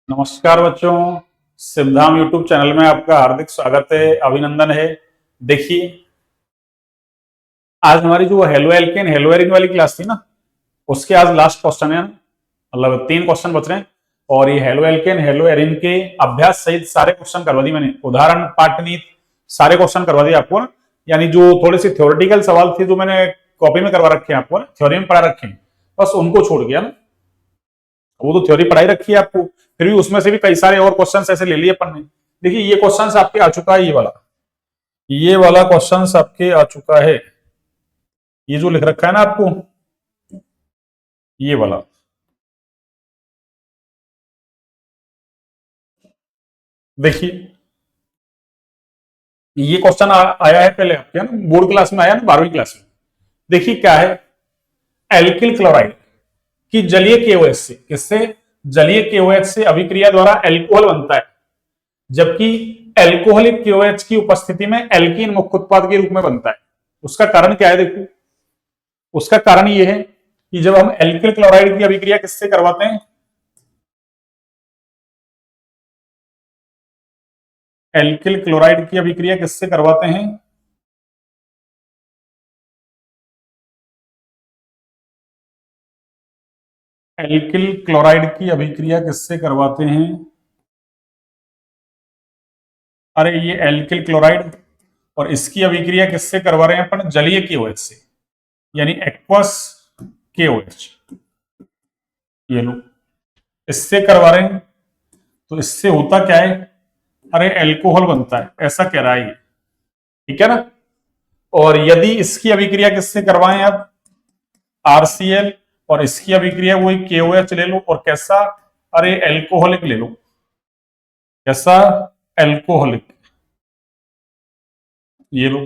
नमस्कार बच्चों, Siddham YouTube channel में आपका हार्दिक स्वागत है, अभिनंदन है। देखिए, आज हमारी जो हेलो एल्केन हेलो एरिन वाली क्लास थी ना, उसके आज लास्ट क्वेश्चन है। मतलब 3 क्वेश्चन बच रहे हैं और ये हेलो एल्केन हेलो एरिन के अभ्यास सहित सारे क्वेश्चन करवा दिए मैंने, उदाहरण पाठनीत सारे क्वेश्चन करवा दिए आपको ना। यानी जो थोड़े से थ्योरेटिकल सवाल थे जो मैंने कॉपी में करवा रखे हैं आपको, थ्योरी में पढ़ा रखे हैं, बस उनको छोड़ गया ना। वो तो थ्योरी पढ़ाई रखी है आपको, फिर भी उसमें से भी कई सारे और क्वेश्चंस ऐसे ले लिए अपन ने। देखिए, ये क्वेश्चंस आपके आ चुका है, ये वाला क्वेश्चंस आपके आ चुका है। ये जो लिख रखा है ना आपको, ये वाला देखिए, ये क्वेश्चन आया है पहले आपके, है ना, बोर्ड क्लास में आया ना, 12वीं क्लास में। देखिए क्या है, एल्किल क्लोराइड की जलीय केओएच से, किससे? जलीय केओएच से अभिक्रिया द्वारा एल्कोहल बनता है, जबकि एल्कोहलिक केओएच की उपस्थिति में एल्कीन मुख्य उत्पाद के रूप में बनता है। उसका कारण क्या है? देखो, उसका कारण यह है कि जब हम एल्किल क्लोराइड की अभिक्रिया किससे करवाते हैं, एल्किल क्लोराइड की अभिक्रिया किससे करवाते हैं? एल्किल क्लोराइड की अभिक्रिया किससे करवाते हैं? अरे ये एल्किल क्लोराइड, और इसकी अभिक्रिया किससे करवा रहे हैं अपन? जलीय केओएच से, यानी एक्वस केओएच। ये लो, इससे करवा रहे हैं, तो इससे होता क्या है? अरे एल्कोहल बनता है, ऐसा कह रहा है ये। ठीक है ना। और यदि इसकी अभिक्रिया किससे करवाएं अब? आरसीएल, और इसकी अभिक्रिया वही केओएच ले लो, और कैसा? अरे एल्कोहलिक ले लो। कैसा? एल्कोहलिक। ये लो,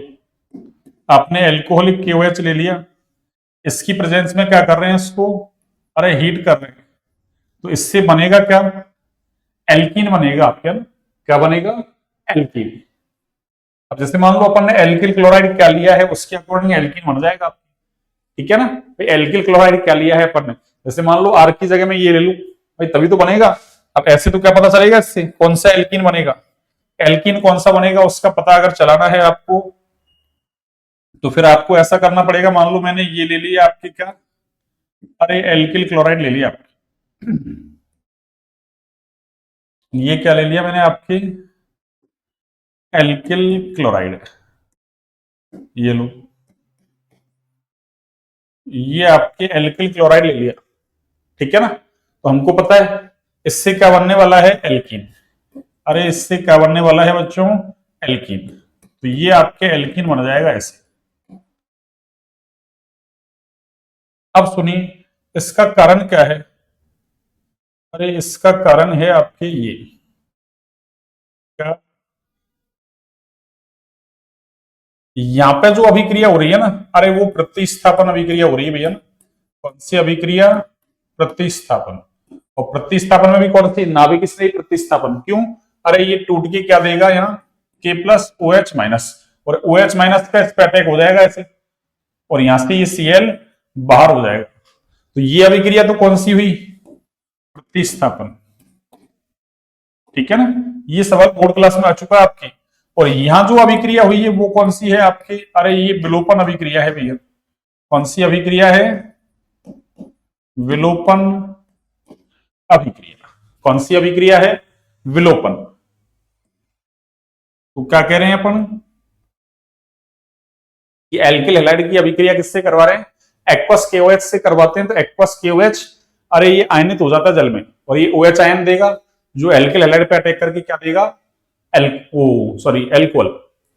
आपने एल्कोहलिक केओएच ले लिया, इसकी प्रेजेंस में क्या कर रहे हैं इसको? अरे हीट कर रहे हैं, तो इससे बनेगा क्या? एल्कीन बनेगा आपके ना। क्या बनेगा? एल्कीन। अब जैसे मान लो अपन ने एल्किल क्लोराइड क्या लिया है, उसके अकॉर्डिंग एल्कीन बन जाएगा आपकी। ठीक है ना भाई, एल्किल क्लोराइड क्या लिया है अपन ने, जैसे मान लो आर की जगह में ये ले लूं भाई, तभी तो बनेगा। अब ऐसे तो क्या पता चलेगा इससे कौन सा एल्कीन बनेगा? एल्कीन कौन सा बनेगा उसका पता अगर चलाना है आपको, तो फिर आपको ऐसा करना पड़ेगा। मान लो मैंने ये ले लिया आपके, क्या? अरे एल्किल क्लोराइड ले लिया आपके। ये क्या ले लिया मैंने आपके? Alkyl chloride. ये लो, ये आपके एल्किल क्लोराइड ले लिया। ठीक है ना। तो हमको पता है इससे क्या बनने वाला है? एल्कीन। अरे इससे क्या बनने वाला है बच्चों? एल्कीन। तो ये आपके एल्कीन बन जाएगा ऐसे। अब सुनिए, इसका कारण क्या है? अरे इसका कारण है आपके ये, क्या? यहाँ पे जो अभिक्रिया हो रही है ना, अरे वो प्रतिस्थापन अभिक्रिया हो रही है भैया ना। कौन सी अभिक्रिया? प्रतिस्थापन। और प्रतिस्थापन में भी कौन सी? नाभिक स्नेही प्रतिस्थापन। क्यों? अरे ये टूट के क्या देगा यहाँ? के प्लस ओ एच माइनस, और ओ एच माइनस का इस पे अटैक हो जाएगा ऐसे, और यहां से ये सीएल बाहर हो जाएगा। तो ये अभिक्रिया तो कौन सी हुई? प्रतिस्थापन। ठीक है ना। ये सवाल बोर्ड क्लास में आ चुका है आपकी। और यहां जो अभिक्रिया हुई है वो कौन सी है आपकी? अरे ये विलोपन अभिक्रिया है भैया। कौन सी अभिक्रिया है? विलोपन अभिक्रिया। कौन सी अभिक्रिया है? विलोपन। तो क्या कह रहे हैं अपन कि एल्किल हैलाइड की अभिक्रिया किससे करवा रहे हैं? एक्वस केओएच से करवाते हैं। तो एक्वस केओएच, अरे ये आयनित हो जाता है जल में, और ये ओएच आयन देगा, जो एल्किल हैलाइड पे अटैक करके क्या देगा? एल्कोहल।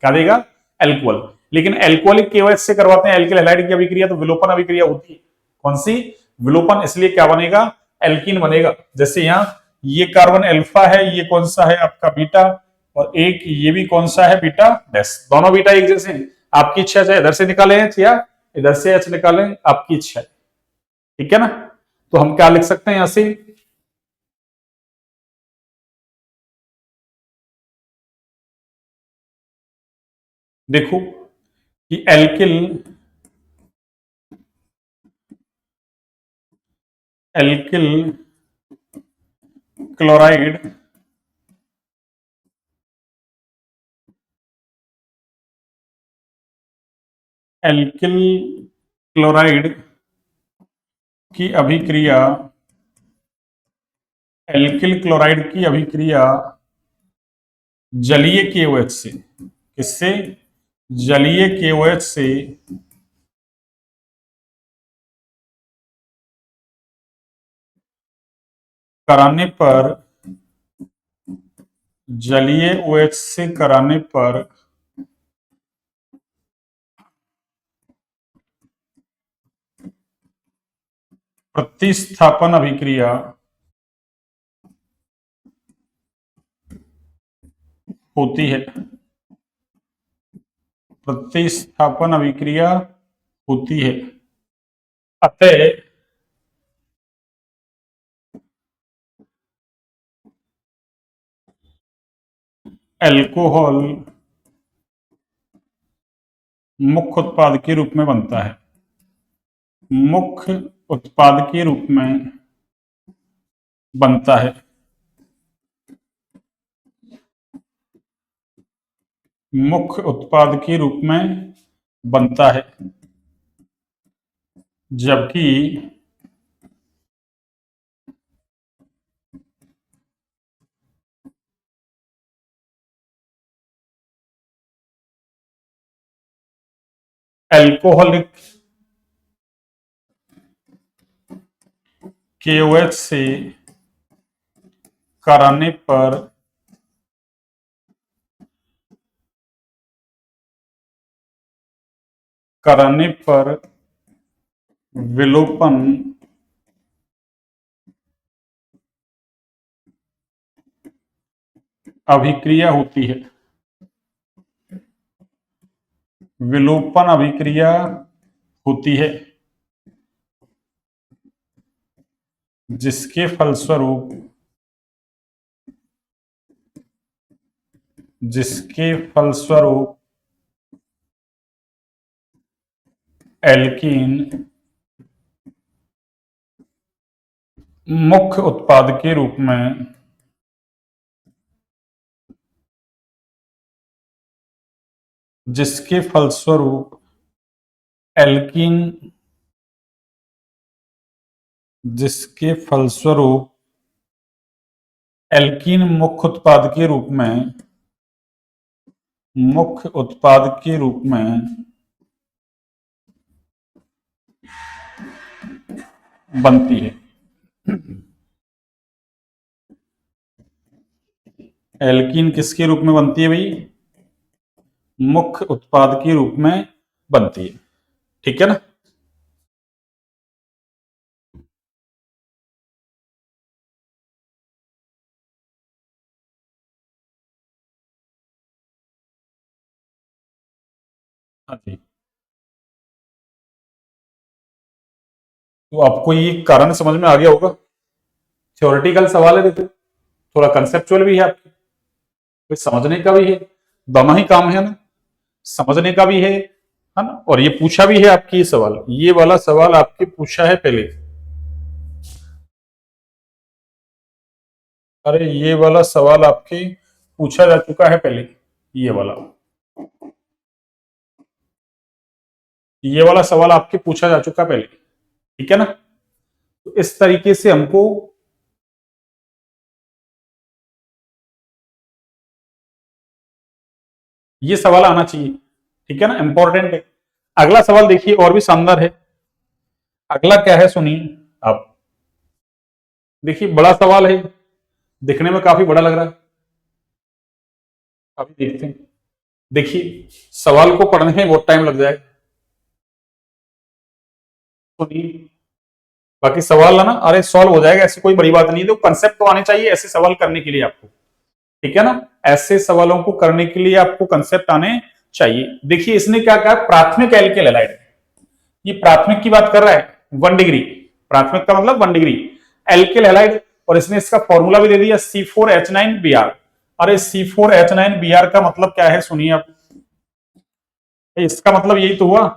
क्या देगा? एल्कोहल। लेकिन एल्कोहलिक केओएच से करवाते हैं एल्किल हैलाइड की अभिक्रिया, तो विलोपन अभिक्रिया होती है। कौन सी? विलोपन। इसलिए क्या बनेगा? एल्कीन बनेगा। जैसे यहाँ ये कार्बन अल्फा है, ये कौन सा है आपका? बीटा। और एक ये भी कौन सा है? Beta dash. दोनों बीटा एक जैसे हैं। आपकी इच्छा चाहे इधर से निकाले एच या इधर से एच निकालें, आपकी इच्छा है। ठीक है ना। तो हम क्या लिख सकते हैं यहां से? देखो कि alkyl alkyl chloride alkyl chloride की अभिक्रिया, एल्किल क्लोराइड की अभिक्रिया जलीय KOH से, किससे? जलीय KOH से कराने पर, जलीय OH से कराने पर प्रतिस्थापन अभिक्रिया होती है, प्रतिस्थापन अभिक्रिया होती है। अतः अल्कोहल मुख्य उत्पाद के रूप में बनता है, मुख्य उत्पाद के रूप में बनता है, मुख्य उत्पाद के रूप में बनता है, जबकि अल्कोहलिक KOH से कराने पर विलोपन अभिक्रिया होती है, विलोपन अभिक्रिया होती है, जिसके फलस्वरूप एल्कीन मुख्य उत्पाद के रूप में जिसके फलस्वरूप एल्कीन मुख्य उत्पाद के रूप में बनती है। एल्कीन किसके रूप में बनती है भाई? मुख्य उत्पाद के रूप में बनती है, ठीक है ना। हाँ जी, तो आपको ये कारण समझ में आ गया होगा। थ्योरेटिकल सवाल है, देखो थोड़ा कंसेप्चुअल भी है, आपकी कोई समझने का भी है, दोनों ही काम है ना, समझने का भी है ना, और ये पूछा भी है आपकी, ये सवाल, ये वाला सवाल आपके पूछा है पहले। अरे ये वाला सवाल आपके पूछा जा चुका है पहले, ये वाला सवाल आपके पूछा जा चुका पहले, ठीक है ना। तो इस तरीके से हमको ये सवाल आना चाहिए, ठीक है ना, इंपॉर्टेंट है। अगला सवाल देखिए, और भी शानदार है। अगला क्या है सुनिए आप, देखिए बड़ा सवाल है, दिखने में काफी बड़ा लग रहा है, अभी देखते हैं। देखिए सवाल को पढ़ने में बहुत टाइम लग जाएगा, सुनिए, बाकी सवाल है ना, अरे सॉल्व हो जाएगा, ऐसी कोई बड़ी बात नहीं है। तो कंसेप्ट तो आने चाहिए ऐसे सवाल करने के लिए आपको, ठीक है ना, ऐसे सवालों को करने के लिए आपको कंसेप्ट आने चाहिए। देखिए इसने क्या कहा, प्राथमिक एल्किल हैलाइड, ये प्राथमिक की बात कर रहा है, 1 डिग्री, प्राथमिक का मतलब 1 डिग्री एल्किल हैलाइड, और इसने इसका फॉर्मूला भी दे दिया C4H9Br। अरे C4H9Br का मतलब क्या है सुनिए आप, इसका मतलब यही तो हुआ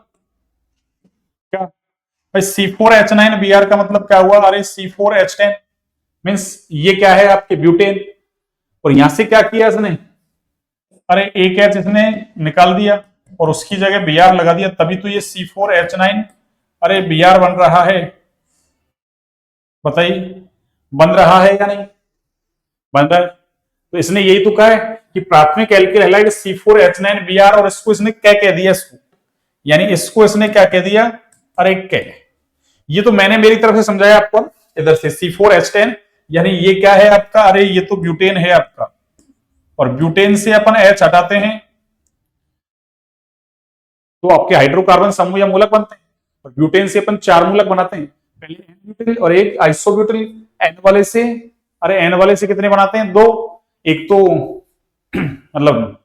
क्या भाई, C4H9Br का मतलब क्या हुआ? अरे C4H10, मीन्स ये क्या है आपके ब्यूटेन, और यहां से क्या किया इसने, अरे एक एच इसने निकाल दिया और उसकी जगह बी आर लगा दिया, तभी तो ये C4H9 अरे बी आर बन रहा है। बताइए बन रहा है या नहीं बन रहा है। तो इसने यही तो कहा है कि प्राथमिक एल्किल हैलाइड C4H9 Br, और इसको इसने क्या कह दिया, इसको यानी इसको इसने क्या कह दिया, अरे क्या, ये तो मैंने मेरी तरफ से समझाया आपको इधर से C4H10, यानी ये क्या है आपका, अरे ये तो ब्यूटेन है आपका, और ब्यूटेन से अपन H हटाते हैं तो आपके हाइड्रोकार्बन समूह या मूलक बनते हैं, और ब्यूटेन से अपन 4 मूलक बनाते हैं, पहले एन ब्यूटिल और एक आइसोब्यूटिल। एन वाले से, अरे एन वाले से कितने बनाते हैं, 2। एक तो मतलब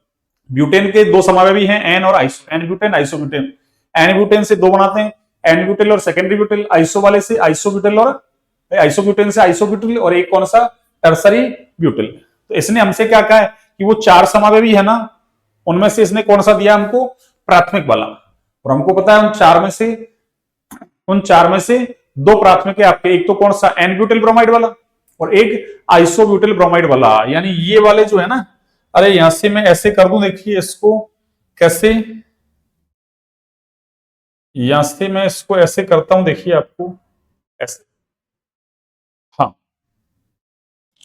ब्यूटेन के 2 समावेशी हैं, एन और iso, n butane isobutane. N butane से 2 बनाते हैं, एन ब्यूटिल और सेकेंडरी ब्यूटिल। आइसो वाले से आइसोब्यूटिल और आइसोब्यूटेन से आइसोब्यूटिल, और एक कौन सा, टर्सरी ब्यूटिल। तो इसने हमसे क्या कहा है कि वो 4 समावेशी है ना, उनमें से इसने कौन सा दिया हमको, प्राथमिक वाला, और हमको पता है उन चार में से 2 प्राथमिक है आपके, एक तो कौन सा, एन ब्यूटिल ब्रोमाइड वाला, और एक आइसोब्यूटिल ब्रोमाइड वाला, यानी ये वाले जो है ना, अरे यहां से मैं ऐसे कर दूं, देखिए इसको कैसे, यहां से मैं इसको ऐसे करता हूं, देखिए आपको ऐसे, हाँ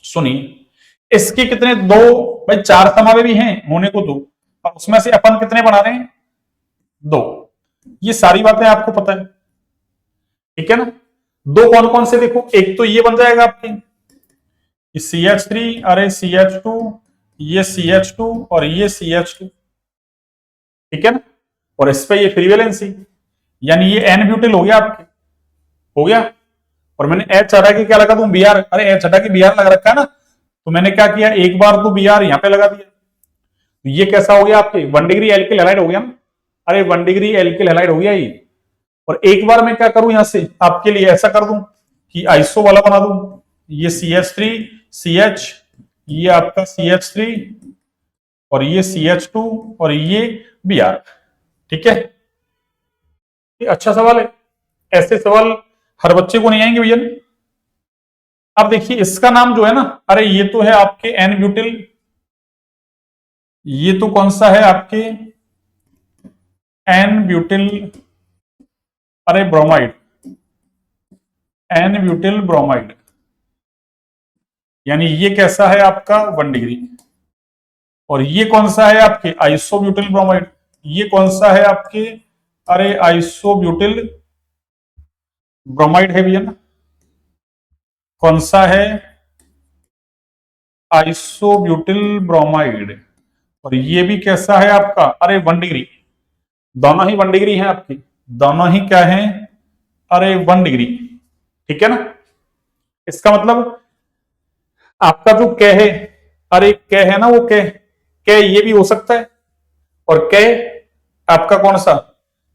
सुनिए, इसके कितने, 2, भाई 4 समावे भी हैं होने को 2, और उसमें से अपन कितने बना रहे हैं, 2। ये सारी बातें आपको पता है, ठीक है ना। 2 कौन कौन से, देखो एक तो ये बन जाएगा आपके CH3, अरे CH2, ये CH2 और ये CH2, ठीक है ना, और इस पे ये फ्री वैलेंसी, यानी ये एन ब्यूटिल हो गया आपके, हो गया। और मैंने एच हटा के क्या लगा दूं, Br, अरे एच हटा के Br लगा रखा है ना, तो मैंने क्या किया, एक बार तो Br यहां पे लगा दिया, तो ये कैसा हो गया आपके 1 डिग्री एल्किल हैलाइड हो गया ना, अरे 1 डिग्री एल्किल हैलाइड हो गया ये। और एक बार मैं क्या करूं, यहां से आपके लिए ऐसा कर दूं कि आइसो वाला बना दूं, ये CH3 CH, ये आपका CH3 और ये CH2 और ये Br, ठीक है। ये अच्छा सवाल है, ऐसे सवाल हर बच्चे को नहीं आएंगे भैया। अब देखिए इसका नाम जो है ना, अरे ये तो है आपके एन ब्यूटिल, ये तो कौन सा है आपके एन ब्यूटिल, अरे ब्रोमाइड, एन ब्यूटिल ब्रोमाइड, यानी ये कैसा है आपका 1 डिग्री। और ये कौन सा है आपके आइसोब्यूटिल ब्रोमाइड, ये कौन सा है आपके, अरे आइसोब्यूटिल ब्रोमाइड है भैया ना, कौन सा है, आइसोब्यूटिल ब्रोमाइड। और ये भी कैसा है आपका, अरे 1 डिग्री, दोनों ही 1 डिग्री हैं आपकी, दोनों ही क्या है, अरे 1 डिग्री, ठीक है ना। इसका मतलब आपका जो क है, अरे क है ना, वो क ये भी हो सकता है, और क आपका कौन सा,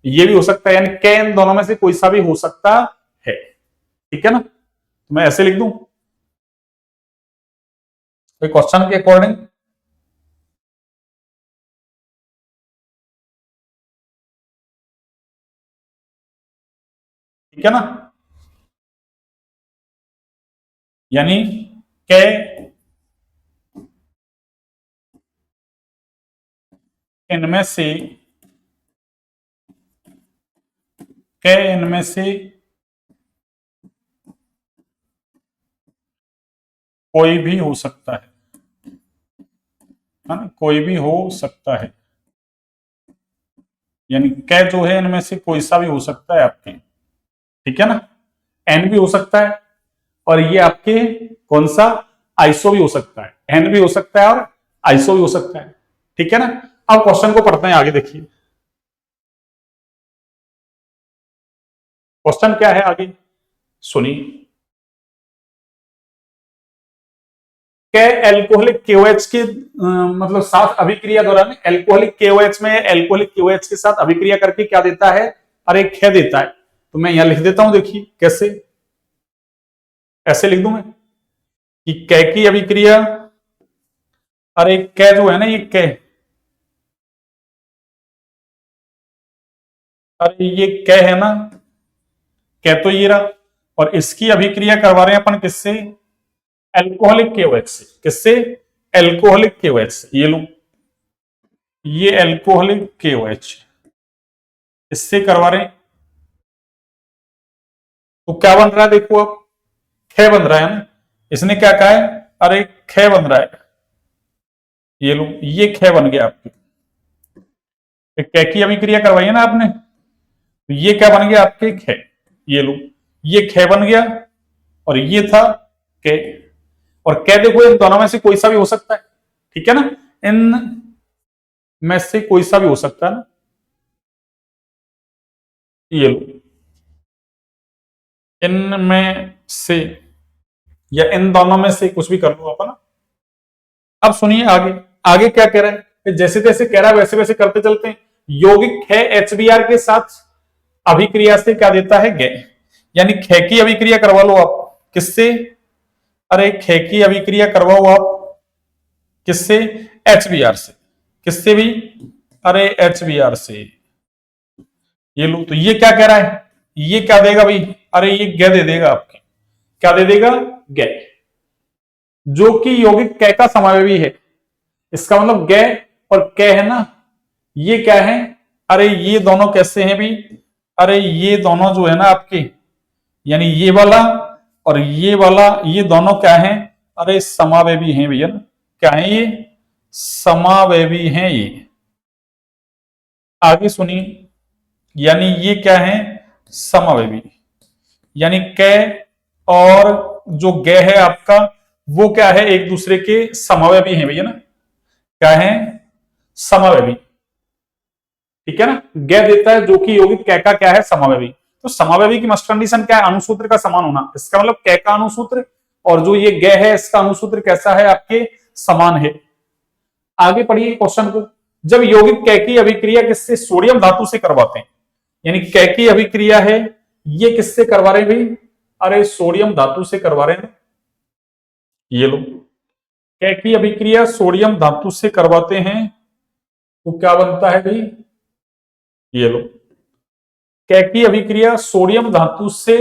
ये भी हो सकता है, यानी क इन दोनों में से कोई सा भी हो सकता है, ठीक है ना। तो मैं ऐसे लिख दूं क्वेश्चन के अकॉर्डिंग, ठीक है ना, यानी क इनमें से, क इनमें से कोई भी हो सकता है ना, कोई भी हो सकता है, यानी क जो है इनमें से कोई सा भी हो सकता है आपके, ठीक है ना। एन भी हो सकता है, और ये आपके कौन सा, आइसो भी हो सकता है, एन भी हो सकता है और आइसो भी हो सकता है, ठीक है ना। अब क्वेश्चन को पढ़ते हैं आगे, देखिए क्वेश्चन क्या है आगे, सुनिए। के एल्कोहलिक केओएच के मतलब साथ अभिक्रिया दौरान एल्कोहलिक केओएच में एल्कोहलिक केओएच के साथ अभिक्रिया करके क्या देता है, अरे ख देता है। तो मैं यहां लिख देता हूं, देखिए कैसे, ऐसे लिख दूं मैं कि कै की अभिक्रिया, अरे कै जो है ना, ये कै, अरे ये कै है ना, कै तो ये रहा, और इसकी अभिक्रिया करवा रहे हैं अपन किससे, एल्कोहलिक KOH से। किससे? एल्कोहलिक KOH से। ये लो, ये एल्कोहलिक KOH इससे करवा रहे हैं। तो क्या बन रहा है देखो, अब ख बन रहा है ना। इसने क्या कहा है? अरे ख बन रहा है। ये लो, ये ख बन गया आपकी। क की अभिक्रिया करवाई है ना आपने, तो ये क्या बन गया आपके? ख। ये लो, ये ख बन गया और ये था क। और क देखो इन दोनों में से कोई सा भी हो सकता है, ठीक है ना। इन में से कोई सा भी हो सकता है ना। ये लो, इनमें से या इन दोनों में से कुछ भी कर लो अपन। अब सुनिए आगे, आगे क्या कह रहा है। जैसे जैसे कह रहा है वैसे वैसे करते चलते हैं। यौगिक ख HBr के साथ अभिक्रिया से क्या देता है? ग। यानी ख की अभिक्रिया करवा लो आप। किससे? अरे ख की अभिक्रिया करवाओ आप किससे? HBr से। किससे भी? अरे HBr से। ये लो, तो ये क्या कह रहा है? ये क्या देगा भाई? अरे ये ग दे देगा आपके। क्या दे देगा? ग, जो कि यौगिक क का समावेवी है। इसका मतलब ग और क है ना, ये क्या है? अरे ये दोनों कैसे हैं भी? अरे ये दोनों जो है ना आपके, यानी ये वाला और ये वाला, ये दोनों क्या है? अरे समावेवी हैं भैया ना। क्या है ये? समावेवी हैं ये। आगे सुनिए, यानी ये क्या है? समावेवी। यानी क और जो ग है आपका, वो क्या है? एक दूसरे के समावेवी हैं भैया ना। क्या है? समावेवी, ठीक है ना। ग देता है जो कि यौगिक क का क्या है? समावेवी। तो समावेवी की मस्ट कंडीशन क्या है? अणुसूत्र का समान होना। इसका मतलब क का अणुसूत्र और जो ये ग है इसका अणुसूत्र कैसा है? आपके समान है। आगे पढ़िए क्वेश्चन को। जब यौगिक क की अभिक्रिया किससे? सोडियम धातु से करवाते हैं। यानी क की अभिक्रिया है, ये किससे करवा रहे हैं भाई? अरे सोडियम धातु से करवा रहे हैं। ये लो, क की अभिक्रिया सोडियम धातु से करवाते हैं तो क्या बनता है भाई? ये लो, क की अभिक्रिया सोडियम धातु से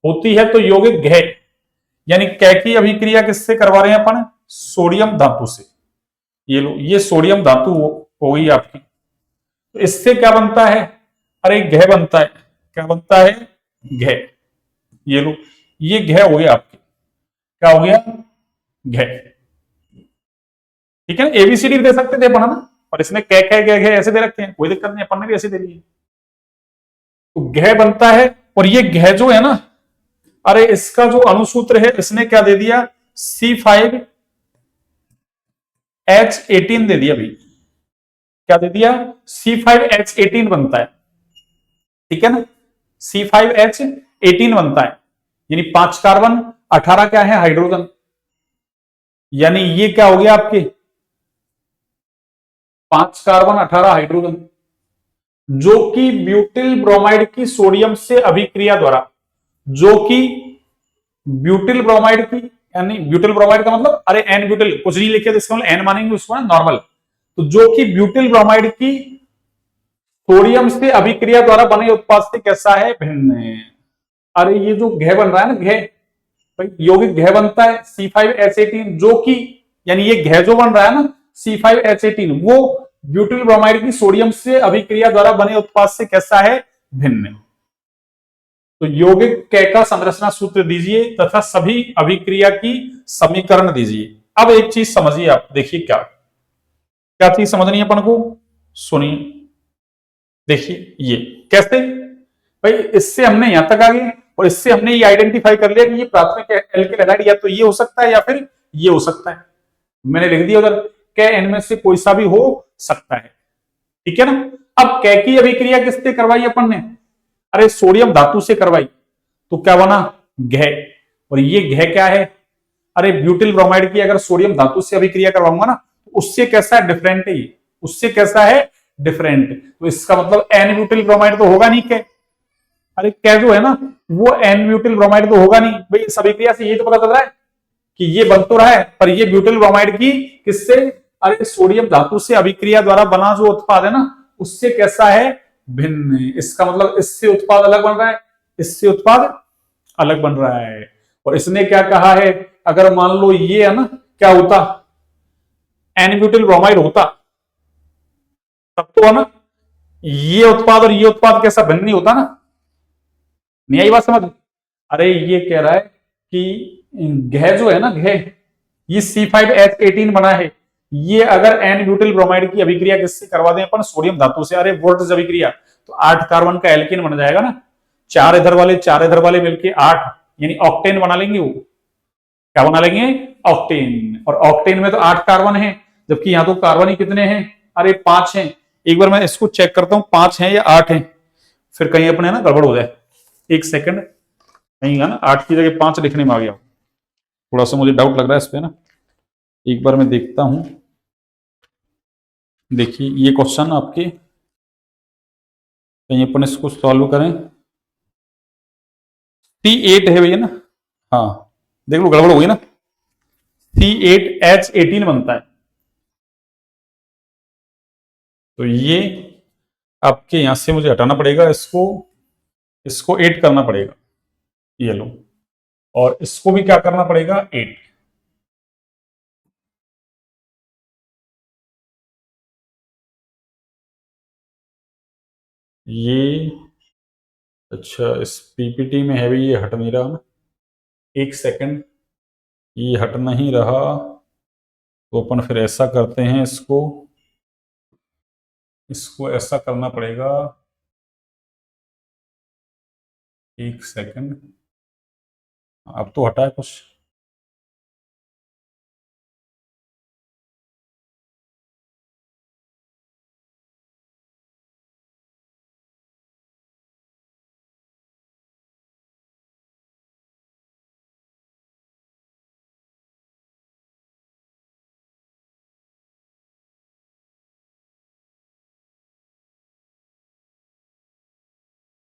होती है तो यौगिक घ, यानी क की अभिक्रिया किससे करवा रहे हैं अपन? सोडियम धातु से। ये लो, ये सोडियम धातु हो गई आपकी। तो इससे क्या बनता है? अरे घ बनता है। क्या बनता है? घ। ये लो, ये घ हो गया आपके। क्या हो गया? घ। ठीक है ना। एबीसीडी दे सकते थे अपन ना, और इसने क ख ग घ ऐसे दे रखे हैं, कोई दिक्कत नहीं, अपन ने भी ऐसे दे लिए। तो घ बनता है और ये घ जो है ना, अरे इसका जो अणुसूत्र है इसने क्या दे दिया? C5H18 दे दिया भाई। क्या दे दिया? C5H18 बनता है, ठीक है ना। C5H18 बनता है, यानी 5 कार्बन 18 क्या है? हाइड्रोजन। यानी ये क्या हो गया आपके? 5 कार्बन 18 हाइड्रोजन, जो कि ब्यूटिल ब्रोमाइड की सोडियम से अभिक्रिया द्वारा, जो कि ब्यूटिल ब्रोमाइड की, यानी ब्यूटिल ब्रोमाइड का मतलब अरे एन ब्यूटिल कुछ नहीं लिखे तो इसका मतलब एन मानेंगे उसको ना नॉर्मल। तो जो कि ब्यूटिल ब्रोमाइड की सोडियम से अभिक्रिया द्वारा बने उत्पाद से कैसा है? भिन्न है। अरे ये जो घ बन रहा है ना, घ भाई यौगिक घ बनता है C5H18, जो कि यानी ये घ जो बन रहा है ना C5H18, वो ब्यूटिल ब्रोमाइड की सोडियम से अभिक्रिया द्वारा बने उत्पाद से कैसा है? भिन्न। तो यौगिक क का संरचना सूत्र दीजिए तथा सभी अभिक्रिया की समीकरण दीजिए। अब एक चीज समझिए आप, देखिए क्या क्या चीज समझनी है अपन को, सुनिए। देखिए ये कैसे भाई, इससे हमने यहां तक आ गए और इससे हमने ये आइडेंटिफाई कर लिया कि ये प्राथमिक एल्किल हैलाइड या तो ये हो सकता है या फिर ये हो सकता है। मैंने लिख दिया उधर, क इनमें से कोई सा भी हो सकता है, ठीक है ना। अब क की अभिक्रिया किससे करवाई अपन ने? अरे सोडियम धातु से करवाई, तो क्या बना? घ। और ये घ क्या है? अरे ब्यूटिल ब्रोमाइड की अगर सोडियम धातु से अभिक्रिया करवाऊंगा ना, तो उससे कैसा है? डिफरेंट है ये, उससे कैसा है? डिफरेंट। तो इसका मतलब एन ब्यूटिल ब्रोमाइड तो होगा नहीं क। अरे क जो है ना, वो एन ब्यूटिल ब्रोमाइड तो होगा नहीं भाई। इस अभिक्रिया से ये तो पता चल रहा है कि ये बन तो रहा है, पर ये ब्यूटिल ब्रोमाइड की किससे? अरे सोडियम धातु से अभिक्रिया द्वारा बना जो उत्पाद है ना, उससे कैसा है? भिन्न। इसका मतलब इससे उत्पाद अलग बन रहा है, इससे उत्पाद अलग बन रहा है। और इसने क्या कहा है? अगर मान लो ये है ना, क्या होता, एन ब्यूटिल ब्रोमाइड होता तब तो है ना, ये उत्पाद और ये उत्पाद कैसा भिन्न नहीं होता ना। नहीं आई बात समझ? अरे ये कह रहा है कि घ जो है ना, घ, ये C5H18 बना है, ये अगर एन ब्यूटिल ब्रोमाइड की अभिक्रिया किससे करवा दें अपन, सोडियम धातु से, अरे वोल्टेज अभिक्रिया, तो 8 कार्बन का एल्केन बन जाएगा ना, चार इधर वाले मिलके 8, यानी ऑक्टेन बना लेंगे। वो क्या बना लेंगे, ऑक्टेन। और ऑक्टेन में तो 8 कार्बन है, जबकि यहां तो कार्बन ही कितने हैं, अरे 5 हैं। एक बार मैं इसको चेक करता हूं 5 हैं या 8 हैं, फिर कहीं अपने ना गड़बड़ हो जाए। एक सेकंड, कहीं ना 8 की जगह 5 लिखने में आ गया, थोड़ा सा मुझे डाउट लग रहा है इस पे ना। एक बार मैं देखता हूं। देखिए ये क्वेश्चन आपके, कहीं अपन इसको सॉल्व करें। C8 है भैया ना, हाँ देख लो गड़बड़ हो गई ना, C8H18 बनता है। तो ये आपके यहां से मुझे हटाना पड़ेगा, इसको इसको 8 करना पड़ेगा, ये लो, और इसको भी क्या करना पड़ेगा, 8। ये अच्छा, इस पीपीटी में है भी, ये हट नहीं रहा ना, एक सेकंड, ये हट नहीं रहा, तो अपन फिर ऐसा करते हैं, इसको इसको ऐसा करना पड़ेगा, एक सेकंड, अब तो हटा है कुछ।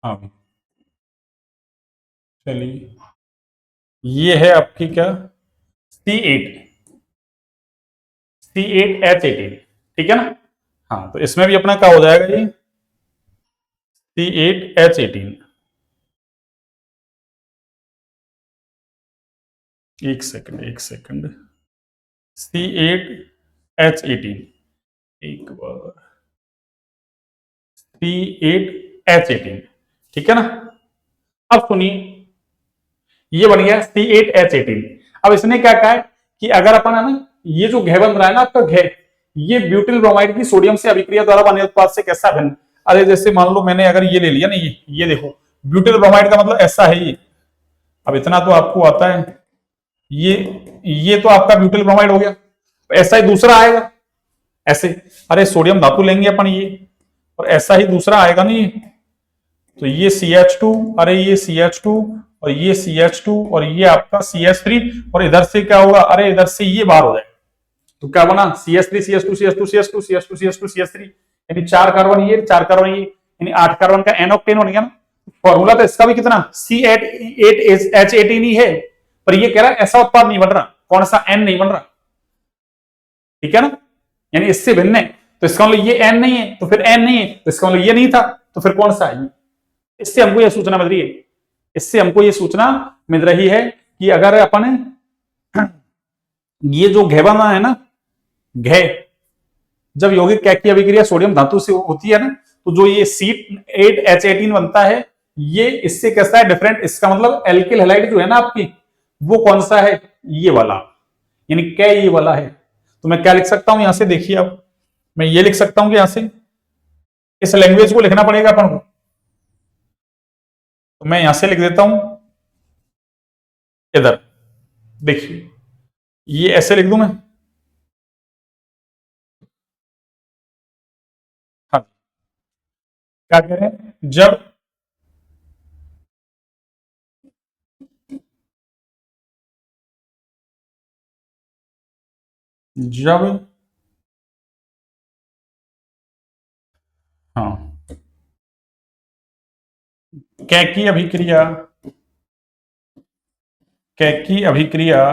हाँ चलिए, ये है आपकी क्या, C8H18, ठीक है ना। हाँ तो इसमें भी अपना क्या हो जाएगा, ये C8H18, एक सेकंड, C8H18, एक बार, C8H18, ठीक है ना। अब सुनिए, ये बन गया C8H18। अब इसने क्या कहा है कि अगर अपन है ना, ये जो घ बन रहा है ना आपका घ, ये ब्यूटिल ब्रोमाइड की सोडियम से अभिक्रिया द्वारा बने उत्पाद से कैसा भिन्न। अरे जैसे मान लो मैंने अगर ये ले लिया ना, ये देखो, ब्यूटिल ब्रोमाइड का मतलब ऐसा है ये, अब इतना तो आपको आता है, ये तो आपका ब्यूटिल ब्रोमाइड हो गया, तो ऐसा ही दूसरा आएगा, ऐसे, अरे सोडियम धातु लेंगे अपन ये, और ऐसा ही दूसरा आएगा नहीं, तो ये CH2, अरे ये CH2, और ये CH2, और ये आपका CH3, और इधर से क्या होगा, अरे इधर से ये बाहर हो जाएगा, तो क्या बना, CH3 CH2 CH2 CH2 CH2 CH2 CH3, यानी 4 कार्बन ये, 4 कार्बन ये, यानी 8 कार्बन का एन ऑक्टेन बन गया ना। फॉर्मूला तो इसका भी कितना, C8H18 ही है, पर ये कह रहा है ऐसा उत्पाद नहीं बन रहा, कौन सा, N नहीं बन रहा, ठीक है ना, यानी इससे भिन्न है, तो इसका मतलब ये N नहीं है, तो फिर N नहीं है, तो इसका मतलब ये नहीं था, तो फिर कौन सा है। इससे हमको यह सूचना मिल रही है, इससे हमको यह सूचना मिल रही है कि अगर अपन ये जो घ बना है ना, घ, जब यौगिक कैक की अभिक्रिया सोडियम धातु से होती है ना, तो जो ये C8H18 बनता है, ये इससे कैसा है, डिफरेंट। इसका मतलब एल्किल हैलाइड जो है ना आपकी, वो कौन सा है, ये वाला, यानी कै ये वाला है। तो मैं क्या लिख सकता हूं यहां से, देखिए अब मैं ये लिख सकता हूं कि यहां से इस लैंग्वेज को लिखना पड़ेगा अपन को, तो मैं यहां से लिख देता हूं, इधर देखिए, ये ऐसे लिख दूं मैं, हाँ, क्या कह रहे हैं, जब हाँ, कैकी अभिक्रिया, कैकी अभिक्रिया,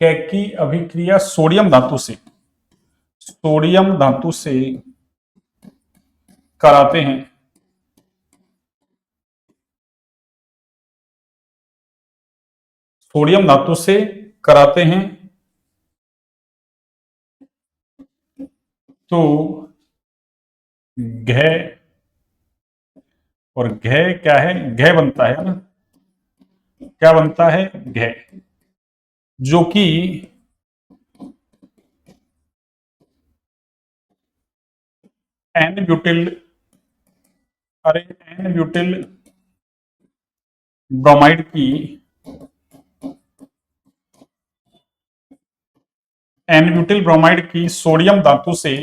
कैकी अभिक्रिया सोडियम धातु से, सोडियम धातु से कराते हैं, सोडियम धातु से कराते हैं तो घ, और घ क्या है, घ बनता है ना, क्या बनता है, घ, जो कि एन ब्यूटिल, अरे एन ब्यूटिल ब्रोमाइड की, एन ब्यूटिल ब्रोमाइड की सोडियम धातु से,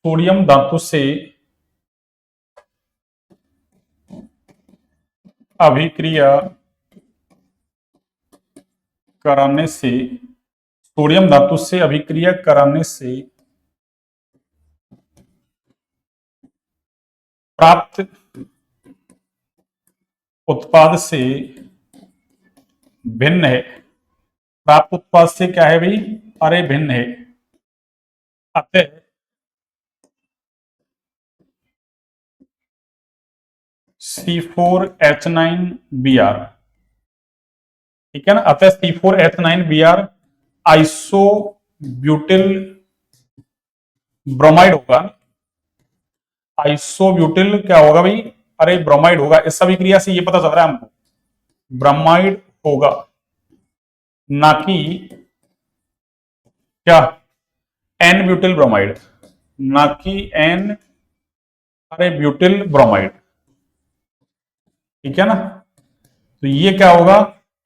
सोडियम धातु से अभिक्रिया कराने से, सोडियम धातु से अभिक्रिया कराने से प्राप्त उत्पाद से भिन्न है, प्राप्त उत्पाद से क्या है भाई, अरे भिन्न है, अतः C4H9Br, ठीक है ना, अतः C4H9Br आइसो ब्यूटिल ब्रोमाइड होगा, आइसोब्यूटिल क्या होगा भाई, अरे ब्रोमाइड होगा। इस अभिक्रिया से ये पता चल रहा है हमको ब्रोमाइड होगा, ना कि क्या, एन ब्यूटिल ब्रोमाइड, ना कि एन, अरे ब्यूटिल ब्रोमाइड, ठीक है ना। तो ये क्या होगा,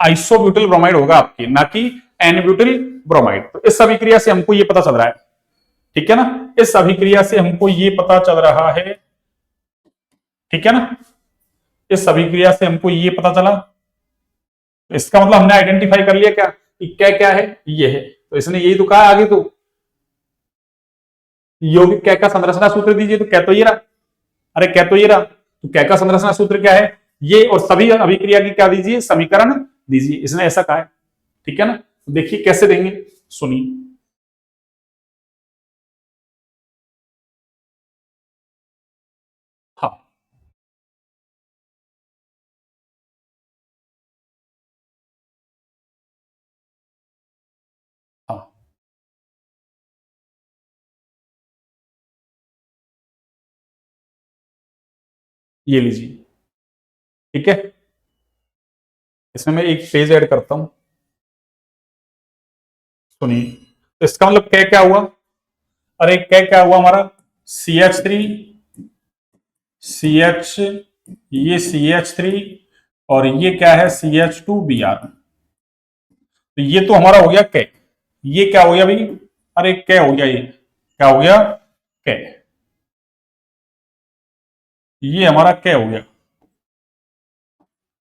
आइसोब्यूटिल ब्रोमाइड होगा आपकी, ना कि एन ब्यूटिल ब्रोमाइड। तो इस अभिक्रिया से हमको ये पता चल रहा है, ठीक है ना, इस अभिक्रिया से हमको ये पता चल रहा है, ठीक है ना, इस अभिक्रिया से हमको ये पता चला। तो इसका मतलब हमने आइडेंटिफाई कर लिया क्या कि क्या क्या है, ये है। तो इसने यही तो कहा आगे, तो यौगिक क्या का संरचना सूत्र दीजिए, तो क्या तो ये रहा, अरे क्या तो ये रहा, तो क्या का संरचना सूत्र क्या है, ये, और सभी अभिक्रिया की क्या दीजिए, समीकरण दीजिए, इसने ऐसा कहा है, ठीक है ना। तो देखिए कैसे देंगे, सुनिए, हाँ हाँ, ये लीजिए, ठीक है, इसमें मैं एक पेज ऐड करता हूं, सुनिए। तो इसका मतलब क्या क्या हुआ, अरे क्या क्या हुआ हमारा, CH3, CH, ये CH3, और ये क्या है CH2Br। तो ये तो हमारा हो गया कै, ये क्या हो गया भाई, अरे कै हो गया, ये क्या हो गया, कै, ये हमारा कै हो गया,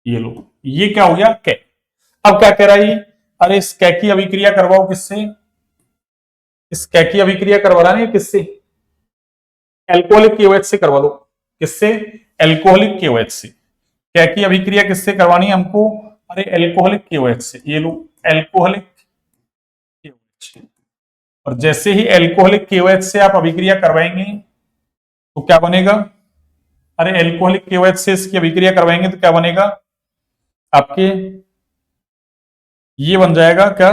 ये लो, ये क्या हो गया, कै। अब क्या कह रहा है ये, अरे इस कै की अभिक्रिया करवाओ किससे, इस कै की अभिक्रिया करवा रहा है किससे, एल्कोहलिक KOH से करवा लो, किससे, एल्कोहलिक KOH से। क्या की अभिक्रिया किससे करवानी है हमको, अरे एल्कोहलिक KOH से, ये लो एल्कोहलिक KOH। और जैसे ही एल्कोहलिक KOH से आप अभिक्रिया करवाएंगे तो क्या बनेगा, अरे एल्कोहलिक KOH से इसकी अभिक्रिया करवाएंगे तो क्या बनेगा आपके, ये बन जाएगा क्या,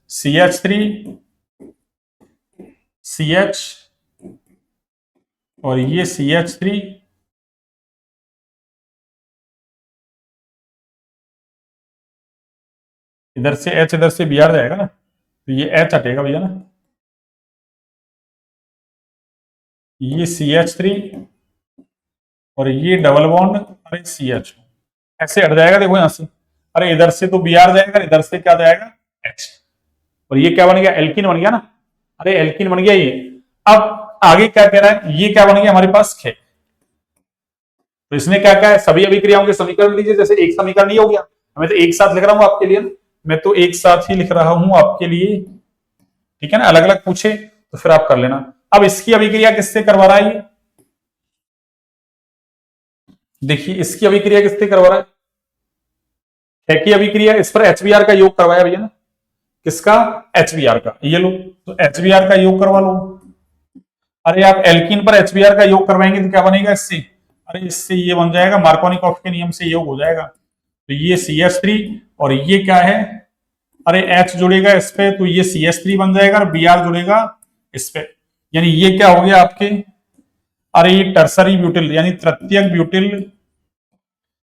CH3, CH, और ये CH3, इधर से H, इधर से Br जाएगा ना, तो ये H हटेगा भैया ना, ये CH3, और ये डबल बॉन्ड, अरे CH, ऐसे हट जाएगा, देखो यहां से, अरे इधर से तो Br जाएगा, इधर से क्या जाएगा H, और ये क्या बन गया, एल्किन बन गया ना, अरे एल्किन बन गया ये। अब आगे क्या कह रहा है, ये क्या बन गया हमारे पास खे। तो इसने क्या कहा है, सभी अभिक्रियाओं के समीकरण लीजिए, जैसे एक समीकरण नहीं हो गया, मैं तो एक साथ लिख रहा हूं आपके लिए, मैं तो एक साथ ही लिख रहा हूं आपके लिए, ठीक है ना, अलग अलग पूछे तो फिर आप कर लेना। अब इसकी अभिक्रिया किससे करवा रहा है ये, देखिए इसकी अभिक्रिया किससे करवा रहा है की अभिक्रिया, इस पर HBr का योग करवाया भैया ना, किसका, HBr का, ये लो, तो HBr का योग करवा लो। अरे आप एल्कीन पर HBr का योग करवाएंगे तो क्या बनेगा इससे, अरे इससे ये बन जाएगा, मार्कोनिकॉफ के नियम से योग हो जाएगा, तो ये CH3 और ये क्या है, अरे H जुड़ेगा इस पे तो ये CH3 बन जाएगा और Br जुड़ेगा इस पे, यानी ये क्या हो गया आपके, अरे ये टर्सरी ब्यूटिल यानी तृतीयक ब्यूटिल,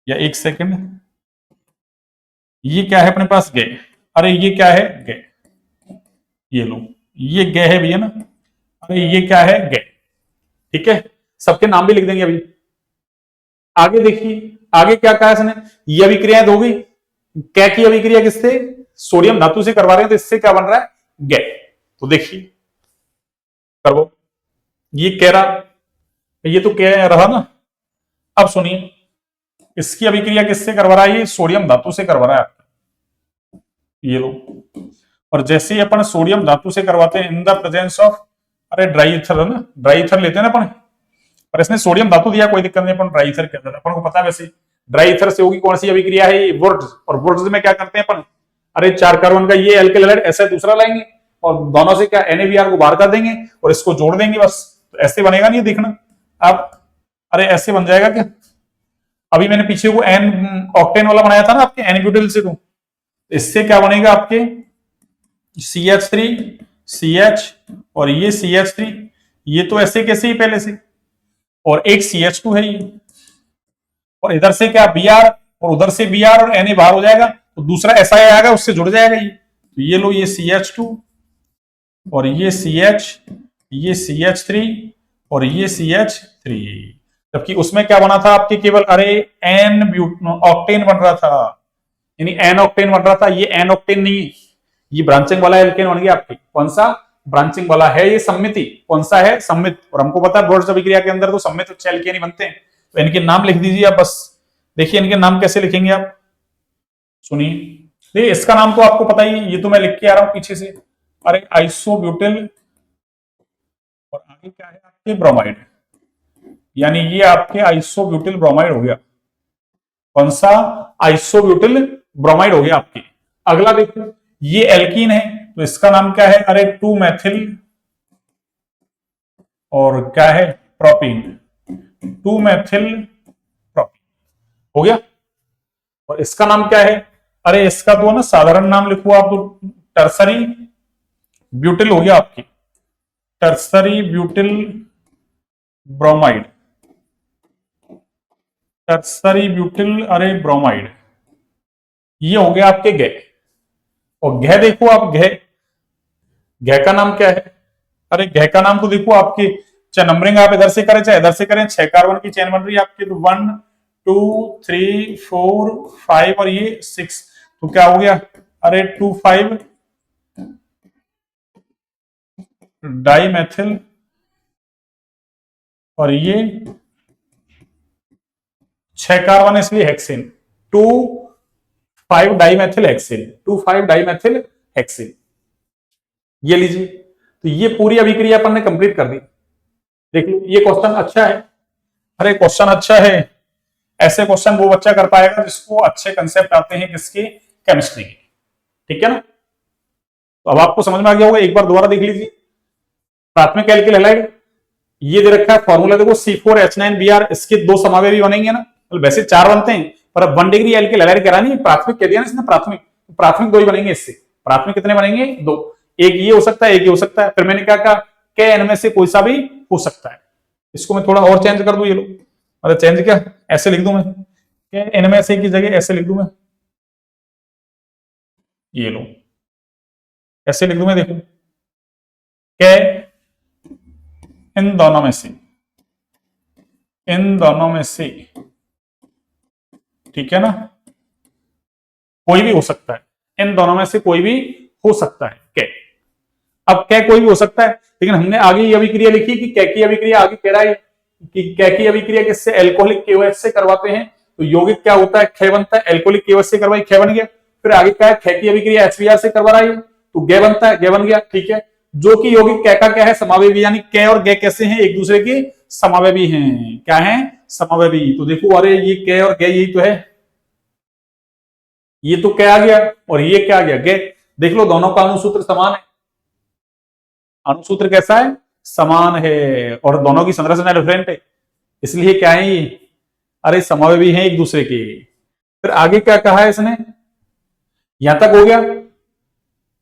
या एक सेकंड, ये क्या है अपने पास गे, अरे ये क्या है गे, ये लो ये गे है भैया ना, अरे ये क्या है गे, ठीक है, सबके नाम भी लिख देंगे अभी। आगे देखिए आगे क्या कहा इसने, ये अभिक्रिया हो गई, क्या की अभिक्रिया किससे, सोडियम धातु से करवा रहे हैं तो इससे क्या बन रहा है गे, तो देखिए करवो, ये कह रहा, ये तो कह रहा ना, अब सुनिए इसकी अभिक्रिया किससे करवा रहा है, ये सोडियम धातु से करवा रहा है आपका, ये लो, और जैसे ही अपन सोडियम धातु से करवाते हैं इन द प्रेजेंस ऑफ, अरे ड्राई ईथर है ना, ड्राई ईथर लेते हैं ना अपन, पर इसने सोडियम धातु दिया कोई दिक्कत नहीं, अपन ड्राई ईथर कहते हैं, अपन को पता है वैसे ड्राई ईथर से होगी कौन सी अभिक्रिया है, वुड्स, और वुड्स में क्या करते हैं अपन, अरे 4 कार्बन का ये एल्किल हैलाइड ऐसा दूसरा लाएंगे और दोनों से क्या NaBr को बाहर कर देंगे और इसको जोड़ देंगे बस, तो ऐसे बनेगा नहीं देखना आप, अरे ऐसे बन जाएगा क्या, अभी मैंने पीछे को एन ऑक्टेन वाला बनाया था ना आपके एन ब्यूटिल से, तो इससे क्या बनेगा आपके CH3 CH और ये CH3, ये तो ऐसे कैसे ही पहले से, और एक CH2 है ये, और इधर से क्या Br और उधर से Br और Na बाहर हो जाएगा तो दूसरा ऐसा आएगा उससे जुड़ जाएगा ये, तो ये लो ये CH2 और ये CH, ये CH3 और ये CH3, जबकि उसमें क्या बना था आपके केवल, अरे एन ऑक्टेन बन रहा था, यानी एन ऑक्टेन बन रहा था, ये एन ऑक्टेन नहीं, ये ब्रांचिंग वाला एल्केन बन गया आपकी, कौन सा ब्रांचिंग वाला है, ये सम्मिति, कौन सा है सम्मित, और हमको पता है ब्रोड्स अभिक्रिया के अंदर तो सम्मित उच्च एल्केन ही बनते हैं, तो इनके नाम लिख दीजिए आप बस, देखिए इनके नाम कैसे लिखेंगे आप, सुनिए, देखिए इसका नाम तो आपको पता ही, ये तो मैं लिख के आ रहा हूं पीछे से, अरे आइसोब्यूटिल, और आगे क्या है आपके ब्रोमाइड, यानी ये आपके आइसोब्यूटिल ब्रोमाइड हो गया, कौन सा आइसोब्यूटिल ब्रोमाइड हो गया आपके। अगला देखो ये एल्कीन है तो इसका नाम क्या है, अरे 2 मैथिल और क्या है प्रोपीन, 2 मैथिल प्रोपीन हो गया, और इसका नाम क्या है, अरे इसका तो ना साधारण नाम लिखो आप, तो टर्सरी ब्यूटिल हो गया आपकी, tertiary butyl bromide, tertiary butyl अरे ब्रोमाइड, ये हो गया आपके गे, और घ देखो आप घ, घ का नाम क्या है, अरे घ का नाम तो देखो आपकी, चाहे नंबरिंग आप इधर से करें चाहे इधर से करें, 6 कार्बन की चेन बन रही है आपकी, तो 1 2 3 4 5 और ये 6, तो क्या हो गया, अरे 2 5 डाइमेथिल, और ये 6 कार्बन इसलिए hexane, 2 5 dimethyl hexane, 2 5 dimethyl hexane, ये लीजिए, तो ये पूरी अभिक्रिया अपन ने कंप्लीट कर दी। देख लो ये क्वेश्चन अच्छा है, अरे क्वेश्चन अच्छा है, ऐसे क्वेश्चन वो बच्चा कर पाएगा जिसको अच्छे कंसेप्ट आते हैं किसके, केमिस्ट्री के, ठीक है ना। तो अब आपको समझ में आ गया होगा, एक बार दोबारा देख लीजिए, प्राथमिक एल्किल हैलाइड ये दे रखा है फॉर्मूला देखो C4H9Br, इसके 2 समावेशी बनेंगे ना, तो वैसे 4 बनते हैं पर अब 1 डिग्री एल्किल हैलाइड करा नहीं, प्राथमिक कह दिया ना इसने, प्राथमिक प्राथमिक 2 ही बनेंगे इससे, प्राथमिक कितने बनेंगे 2, एक ये हो सकता है एक ये हो सकता है, फिर मैंने क्या कहा के इनमें से कोई सा भी हो सकता है, इसको मैं थोड़ा और चेंज कर दूं, ये लो, मतलब चेंज क्या ऐसे लिख दूं मैं, के इनमें से की जगह ऐसे लिख दूं मैं, ये लो ऐसे लिख दूं मैं, देखो के इन दोनों में से, इन दोनों में से, ठीक है ना, कोई भी हो सकता है, इन दोनों में से कोई भी हो सकता है के, अब क्या कोई भी हो सकता है, लेकिन हमने आगे ये अभिक्रिया लिखी कि क्या की अभिक्रिया आगे कह रहा है कि क्या की अभिक्रिया किससे, एल्कोहलिक KOH से करवाते हैं, तो यौगिक क्या होता है ख बनता है, एल्कोहलिक KOH से करवाई ख बन गया, फिर आगे क्या है ख की अभिक्रिया HBr से करवा रहा है तो ग बनता है, ग बन गया, ठीक है, जो कि यौगिक क का क्या है समावेशी, यानी क और ग कैसे हैं एक दूसरे के समावेशी हैं, क्या है समावेशी, तो देखो अरे ये क और ग यही तो है, ये तो क्या आ गया और ये क्या आ गया ग, देख लो दोनों का अणुसूत्र समान है, अणुसूत्र कैसा है समान है, और दोनों की संरचना डिफरेंट है, इसलिए क्या है ये, अरे समावेशी हैं एक दूसरे के, फिर आगे क्या कहा है इसने, यहां तक हो गया।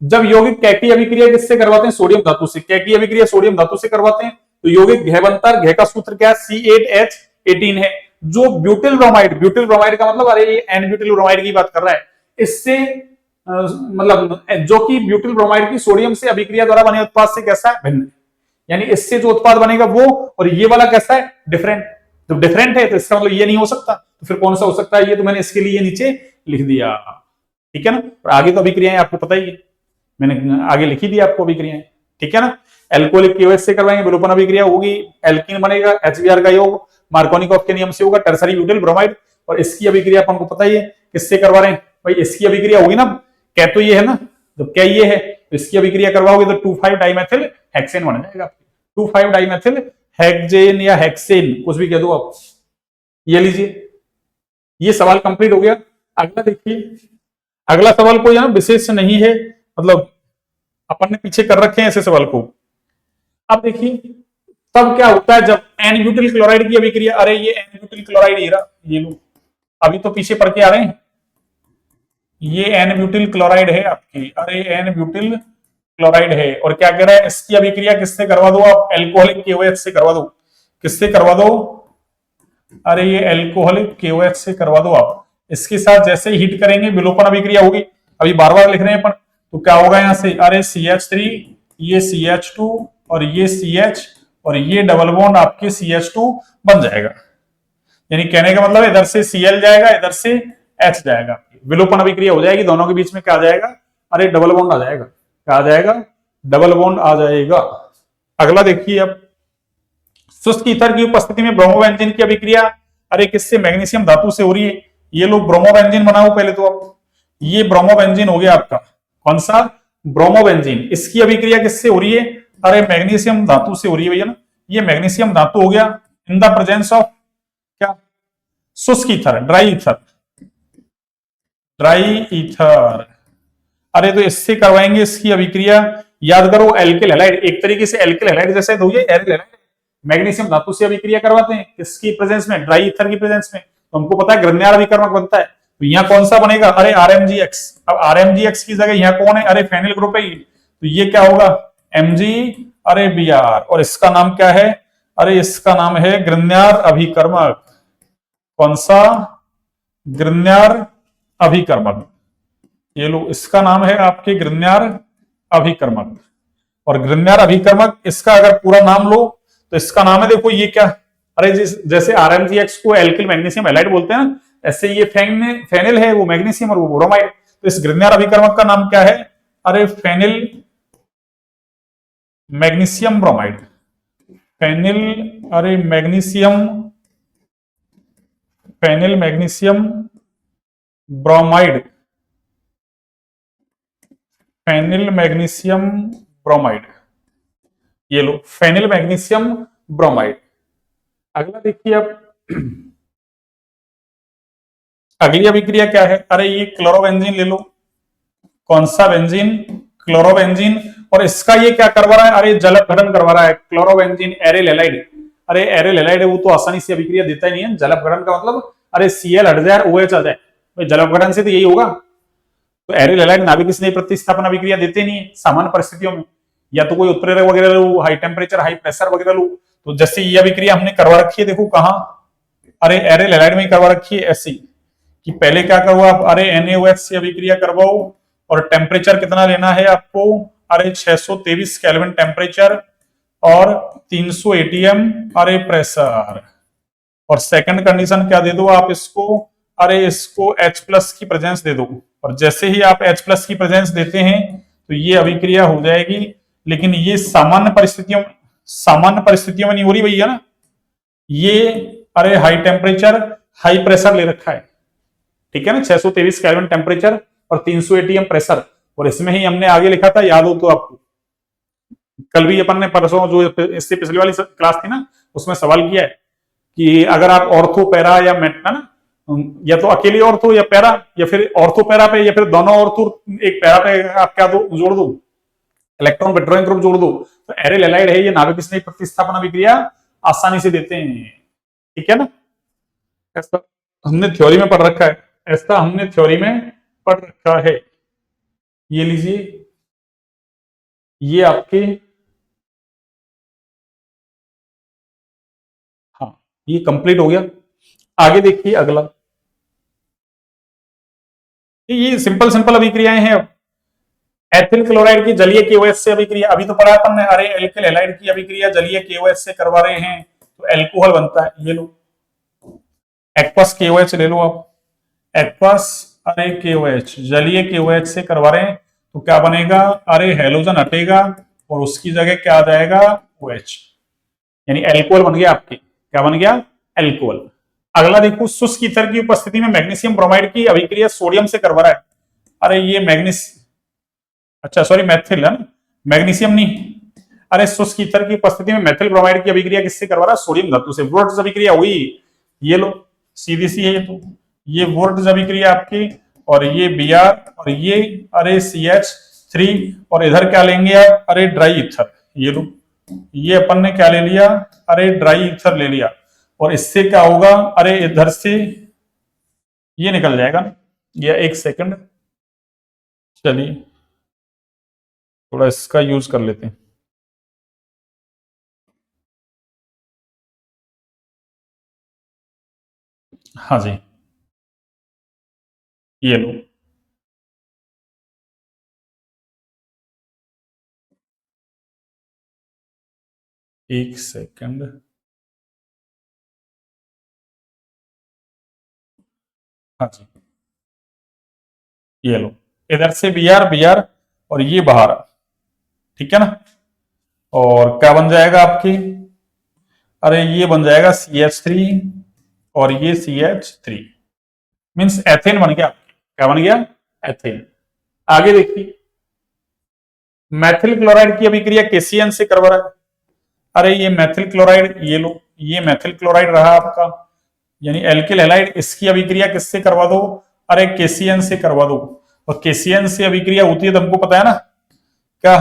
जब यौगिक कैकी अभिक्रिया किससे करवाते हैं, सोडियम धातु से। कैकी अभिक्रिया सोडियम धातु से करवाते हैं तो यौगिक घ बनता है। घ का सूत्र क्या है, C8H18 है। जो ब्यूटिल ब्रोमाइड, ब्यूटिल ब्रोमाइड का मतलब, अरे ये एन ब्यूटिल ब्रोमाइड की बात कर रहा है, इससे मतलब जो कि ब्यूटिल ब्रोमाइड की सोडियम से अभिक्रिया द्वारा बने उत्पाद से कैसा है, भिन्न। यानी इससे जो उत्पाद बनेगा वो, और ये वाला कैसा है, डिफरेंट। तो डिफरेंट है तो इसका मतलब ये नहीं हो सकता, तो फिर कौन सा हो सकता है, ये तो मैंने इसके लिए नीचे लिख दिया, ठीक है ना। और आगे तो अभिक्रियाएं आपको पता ही है, मैंने आगे लिखी दी आपको अभिक्रियाएं, ठीक है ना। एल्कोहलिक केओएच से करवाएंगे, विलोपन अभिक्रिया होगी, एल्कीन बनेगा, HBr का योग मार्कोनिकॉफ के नियम से होगा, टर्सरी ब्यूटिल ब्रोमाइड। और इसकी अभिक्रिया अपन को पता ही है किससे करवा रहे हैं भाई, इसकी अभिक्रिया होगी ना, क्या तो ये है ना, तो क्या ये है, तो इसकी अभिक्रिया करवाओगे तो 2,5 डाइमेथिल हेक्सेन बन जाएगा। 2,5 डाइमेथिल हेक्सेन या हेक्सेन कुछ भी कह दो आप, ये लीजिए। ये सवाल कंप्लीट हो गया। अगला देखिए, अगला सवाल कोई ना विशेष नहीं है, मतलब अपन ने पीछे कर रखे हैं ऐसे सवाल को। अब देखिए तब क्या होता है जब एन ब्यूटिल क्लोराइड की अभिक्रिया, अरे ये एन ब्यूटिल क्लोराइड ये लो, अभी तो पीछे पढ़ के आ रहे हैं, ये एन ब्यूटिल क्लोराइड है आपकी, अरे एन ब्यूटिल क्लोराइड है। और क्या कह रहा है, इसकी अभिक्रिया किससे करवा दो आप, एल्कोहलिक केओएच से करवा दो। किससे करवा दो, अरे ये एल्कोहलिक केओएच से करवा दो आप। इसके साथ जैसे हीट करेंगे विलोपन अभिक्रिया होगी, अभी बार बार लिख रहे हैं अपन, तो क्या होगा यहां से, अरे CH3, ये CH2 और ये CH और ये डबल बॉन्ड आपके CH2 बन जाएगा। यानी कहने का मतलब इधर से Cl जाएगा, इधर से H जाएगा, विलोपन अभिक्रिया हो जाएगी, दोनों के बीच में क्या आ जाएगा, अरे डबल बॉन्ड आ जाएगा। क्या आ जाएगा, डबल बॉन्ड आ जाएगा। अगला देखिए अब, शुष्क ईथर की उपस्थिति में ब्रोमोबेंजीन की अभिक्रिया, अरे किससे, मैग्नीशियम धातु से हो रही है। ये लोग ब्रोमोबेंजीन बनाओ पहले तो आप, ये ब्रोमोबेंजीन हो गया आपका, कौन सा, ब्रोमोबेंजीन। इसकी अभिक्रिया किससे हो रही है, अरे मैग्नीशियम धातु से हो रही है भैया ना, ये मैग्नीशियम धातु हो गया इन द प्रेजेंस ऑफ क्या, शुष्क ether, dry ether, dry ether. अरे तो इससे करवाएंगे इसकी अभिक्रिया, याद करो एल्किल हैलाइड, एक तरीके से एल्किल हैलाइड जैसे तो ये एरिल हैलाइड, मैग्नीशियम धातु से अभिक्रिया करवाते हैं किसकी प्रेजेंस में, ड्राई ईथर की प्रेजेंस में। तो हमको पता है ग्रन्यार अभिकर्मक बनता है, तो यहाँ कौन सा बनेगा, अरे RMgX। अब RMgX की जगह यहाँ कौन है, अरे फेनिल ग्रुप है, तो ये क्या होगा, Mg, अरे Br। और इसका नाम क्या है, अरे इसका नाम है ग्रन्यार अभिकर्मक। कौन सा, ग्रन्यार अभिकर्मक। ये लो, इसका नाम है आपके ग्रन्यार अभिकर्मक। और ग्रन्यार अभिकर्मक, इसका अगर पूरा नाम लो तो इसका नाम है, देखो ये क्या, अरे जैसे RMgX को एल्किल मैग्नीशियम हैलाइड बोलते हैं ना, ऐसे ये फेनिल है, वो मैग्नीशियम और वो ब्रोमाइड। तो इस ग्रन्यार अभिकर्मक का नाम क्या है, अरे फेनिल मैग्नीशियम ब्रोमाइड, फेनिल, अरे magnesium, phenyl magnesium bromide, phenyl magnesium bromide, ये लो फेनिल मैग्नीशियम ब्रोमाइड। अगला देखिए अब, अगली अभिक्रिया क्या है, अरे ये क्लोरोबेंजीन ले लो, कौन सा बेंजीन, क्लोरोबेंजीन। और इसका ये क्या करवा रहा है, अरे जल अपघटन करवा रहा है, क्लोरोबेंजीन एरिल हैलाइड। अरे एरिल हैलाइड है वो तो आसानी से अभिक्रिया देता ही नहीं है, जल अपघटन का मतलब अरे Cl हट जाए OH आ जाए, भाई जल अपघटन से तो यही होगा। तो एरिल हैलाइड नाभिक स्नेह प्रतिस्थापन अभिक्रिया देते नहीं है सामान्य परिस्थितियों में, या तो कोई उत्प्रेरक वगैरह लो, हाई टेम्परेचर हाई प्रेशर वगैरह लो। तो जैसे ये अभिक्रिया हमने करवा रखी है, देखो कहां, अरे एरिल हैलाइड में करवा रखी है ऐसी कि पहले क्या करो आप, अरे NaOH से अभिक्रिया करवाओ, और टेम्परेचर कितना लेना है आपको, अरे 623 केल्विन टेम्परेचर और 300 ATM अरे प्रेशर। और सेकंड कंडीशन क्या दे दो आप इसको, अरे इसको H+ की प्रेजेंस दे दो। और जैसे ही आप H+ की प्रेजेंस देते हैं तो ये अभिक्रिया हो जाएगी, लेकिन ये सामान्य परिस्थितियों में नहीं हो रही भैया ना, ये अरे हाई टेम्परेचर हाई प्रेशर ले रखा है, ठीक है ना, 623 केल्विन टेम्परेचर और 300 ATM प्रेशर। और इसमें ही हमने आगे लिखा था, याद हो तो आपको, कल भी अपन ने परसों जो इससे पिछली वाली क्लास थी ना, उसमें सवाल किया है कि अगर आप ऑर्थो पैरा या मेटा ना, या तो अकेली ऑर्थो या पैरा, या फिर ऑर्थो पैरा पे, या फिर दोनों ऑर्थो एक पैरा पे आप क्या दो, जोड़ दो, इलेक्ट्रॉन विड्रॉइंग ग्रुप जोड़ दो, तो एरिल हैलाइड है ये नाभिक स्नेह प्रतिस्थापन अभिक्रिया आसानी से देते हैं, ठीक है ना, ऐसा हमने थ्योरी में पढ़ रखा है। ऐसा हमने थ्योरी में पढ़ रखा है। ये लीजिए, ये आपके, हाँ ये कंप्लीट हो गया। आगे देखिए अगला, ये सिंपल सिंपल अभिक्रियाएं हैं। अब एथिल क्लोराइड की जलीय केओएच से अभिक्रिया, अभी तो पढ़ा अपन ने, अरे एल्किल हैलाइड की अभिक्रिया जलीय केओएच से करवा रहे हैं तो एल्कोहल बनता है। ये लो एक्वस केओएच ले लो आप, एक्वस अरे केओएच, जलीय केओएच से करवा रहे हैं तो क्या बनेगा, अरे हेलोजन हटेगा और उसकी जगह क्या आ जाएगा, OH, यानी एल्कोहल बन गया आपके, क्या बन गया, एल्कोहल। अगला देखो, शुष्क ईथर की उपस्थिति में मैग्नीशियम ब्रोमाइड की अभिक्रिया सोडियम से करवा रहा है। अरे ये मैग्नीस, अच्छा सॉरी मैथिल है ना, मैग्नीशियम नहीं, अरे शुष्क ईथर की उपस्थिति में मेथिल ब्रोमाइड की अभिक्रिया किससे करवा रहा है, सोडियम धातु से। वोल्ट्ज अभिक्रिया हुई, ये लो सीधी सी है ये तो, ये वोल्ट्ज अभिक्रिया आपकी, और ये Br और ये अरे CH3, और इधर क्या लेंगे आप, अरे ड्राई ईथर, ये लो ये अपन ने क्या ले लिया, अरे ड्राई ईथर ले लिया, और इससे क्या होगा, अरे इधर से ये निकल जाएगा ना, ये एक सेकंड, चलिए थोड़ा इसका यूज कर लेते हैं। हाँ जी, ये लो, एक सेकंड, हाँ जी ये लो, इधर से Br और ये बाहर, ठीक है ना, और क्या बन जाएगा आपकी, अरे ये बन जाएगा CH3 और ये CH3, मीन्स एथेन बन गया, क्या बन गया, एथेन। आगे देखिए, मैथिल क्लोराइड की अभिक्रिया KCN से करवा रहा है। अरे ये मैथिल क्लोराइड, ये लो ये मैथिल क्लोराइड रहा आपका, यानी एल्किल हैलाइड, इसकी अभिक्रिया किससे करवा दो, अरे KCN से करवा दो, और KCN से अभिक्रिया होती है तो हमको पता है ना क्या,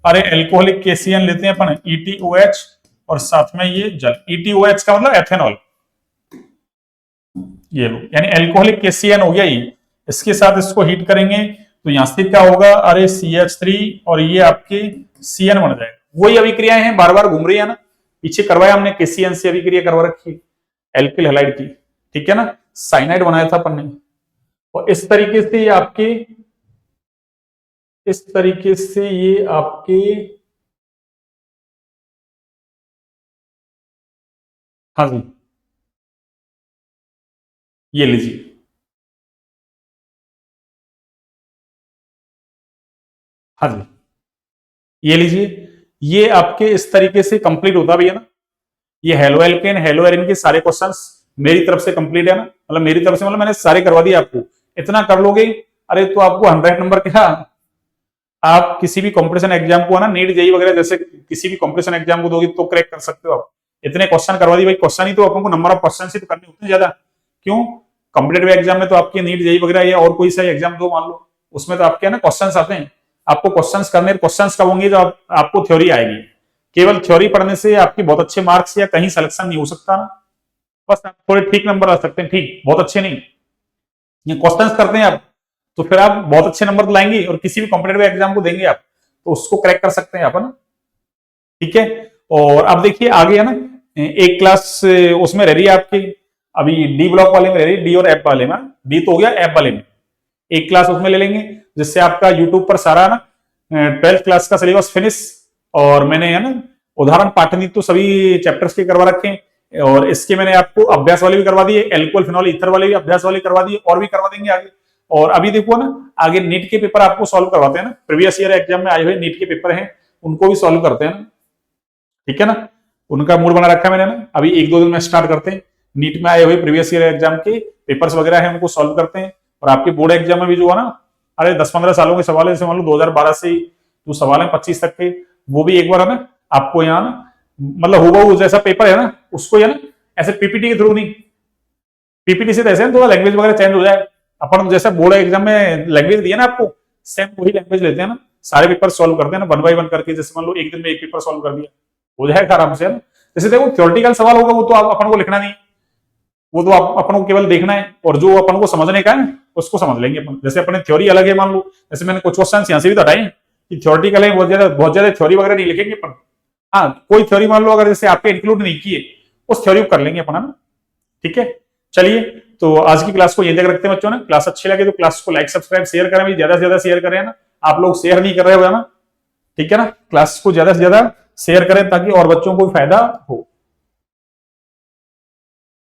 अरे एल्कोहलिक KCN लेते हैं अपन, ETOH, और साथ में ये जल, ETOH का मतलब एथेनॉल, ये लो, यानी एल्कोहलिक KCN हो गया ये, इसके साथ इसको हीट करेंगे तो यहां से क्या होगा, अरे CH3 और ये आपके CN बन जाएगा। वही अभिक्रियाएं हैं, बार बार घूम रही है ना, पीछे करवाया हमने KCN से अभिक्रिया करवा रखी एल्किल हैलाइड की, ठीक है ना, साइनाइड बनाया था अपन ने, और इस तरीके से ये आपके, इस तरीके से ये आपके, हाँ जी ये लीजिए, हाँ जी ये लीजिए, ये आपके इस तरीके से कंप्लीट होता भी है ना, ये हेलो एल्केन हेलो एरिन के सारे क्वेश्चंस मेरी तरफ से कंप्लीट है ना, मतलब मेरी तरफ से मतलब मैंने सारे करवा दिए आपको, इतना कर लोगे अरे तो आपको 100 नंबर क्या, आप किसी भी कंपटीशन एग्जाम को है ना, नीट जेई वगैरह जैसे किसी भी कंपटीशन एग्जाम को दोगे तो क्रैक कर सकते हो आप, इतने क्वेश्चन करवा दिए भाई, क्वेश्चन ही तो आपको नंबर ऑफ क्वेश्चन ही तो करने होते हैं ज्यादा, क्यों, कॉम्पिटेटिव एग्जाम में तो आपके नीट जेई वगैरह या और कोई सा एग्जाम दो मान लो, उसमें तो आपके ना क्वेश्चंस आते हैं, आपको क्वेश्चंस करने, क्वेश्चंस कब होंगे जब आपको थ्योरी आएगी, केवल थ्योरी पढ़ने से आपकी बहुत अच्छे मार्क्स या कहीं सिलेक्शन नहीं हो सकता ना, बस आप थोड़े ठीक नंबर आ सकते हैं, ठीक बहुत अच्छे नहीं, ये क्वेश्चंस करते हैं आप तो फिर आप बहुत अच्छे नंबर लाएंगे और किसी भी कॉम्पिटेटिव एग्जाम को देंगे आप तो उसको क्रैक कर सकते हैं आप, है ना, ठीक है। और अब देखिए आगे है ना, एक क्लास उसमें रह रही है आपकी, अभी डी ब्लॉक वाले में रह रही है, डी और एफ वाले में, डी तो हो गया, एफ वाले में एक क्लास उसमें ले लेंगे, जिससे आपका यूट्यूब पर सारा ना 12th क्लास का सिलेबस फिनिश, और मैंने है ना उदाहरण पाठनीति तो सभी चैप्टर्स के करवा रखे हैं, और इसके मैंने आपको अभ्यास वाले भी करवा दिए, एल्कोहल फिनॉल ईथर वाले भी अभ्यास वाले करवा दिए, और भी करवा देंगे आगे। और अभी देखो ना, आगे नीट के पेपर आपको सॉल्व करवाते हैं ना, प्रीवियस ईयर एग्जाम में आए हुए नीट के पेपर हैं उनको भी सॉल्व करते हैं ना, ठीक है ना, उनका मूड बना रखा है मैंने ना, अभी एक दो दिन में स्टार्ट करते हैं, नीट में आए हुए प्रीवियस ईयर एग्जाम के पेपर्स वगैरह है उनको सॉल्व करते हैं, और आपके बोर्ड एग्जाम में भी जो है ना, अरे 10-15 सालों के सवाल है, जैसे मान लो 2012 से जो सवाल है 25 तक के, वो भी एक बार है ना आपको यहाँ ना, मतलब होगा जैसा पेपर है ना उसको है ना, ऐसे पीपीटी के थ्रू नहीं, पीपीटी से तो ऐसे थोड़ा लैंग्वेज वगैरह चेंज हो जाए, अपन जैसा बोर्ड एग्जाम में लैंग्वेज दिया ना आपको, सेम वही लैंग्वेज लेते हैं ना, सारे पेपर सॉल्व करते हैं ना 1 बाय 1 करके, जैसे मान लो एक दिन में एक पेपर सॉल्व कर दिया, हो जाएगा आराम से, है ना, जैसे देखो थ्योरेटिकल सवाल होगा वो तो आप अपन को लिखना नहीं, वो तो अपन को केवल देखना है, और जो अपन को समझने का है उसको समझ लेंगे अपन। जैसे अपने थ्योरी अलग है मान लो, जैसे मैंने कुछ क्वेश्चन यहाँ से भी तो हटाए कि थ्योरेटिकल है, बहुत ज्यादा थ्योरी वगैरह नहीं लिखेंगे अपन। हाँ, कोई थ्योरी मान लो अगर जैसे आपके इंक्लूड नहीं किए, उस थ्योरी को कर लेंगे अपन, है ना। ठीक है, चलिए तो आज की क्लास को यहीं तक रखते हैं बच्चों ने। क्लास अच्छी लगे तो क्लास को लाइक सब्सक्राइब शेयर करें, ज्यादा से ज्यादा शेयर करें ना। आप लोग शेयर नहीं कर रहे हो ना, ठीक है ना। क्लास को ज्यादा से ज्यादा शेयर करें ताकि और बच्चों को फायदा हो।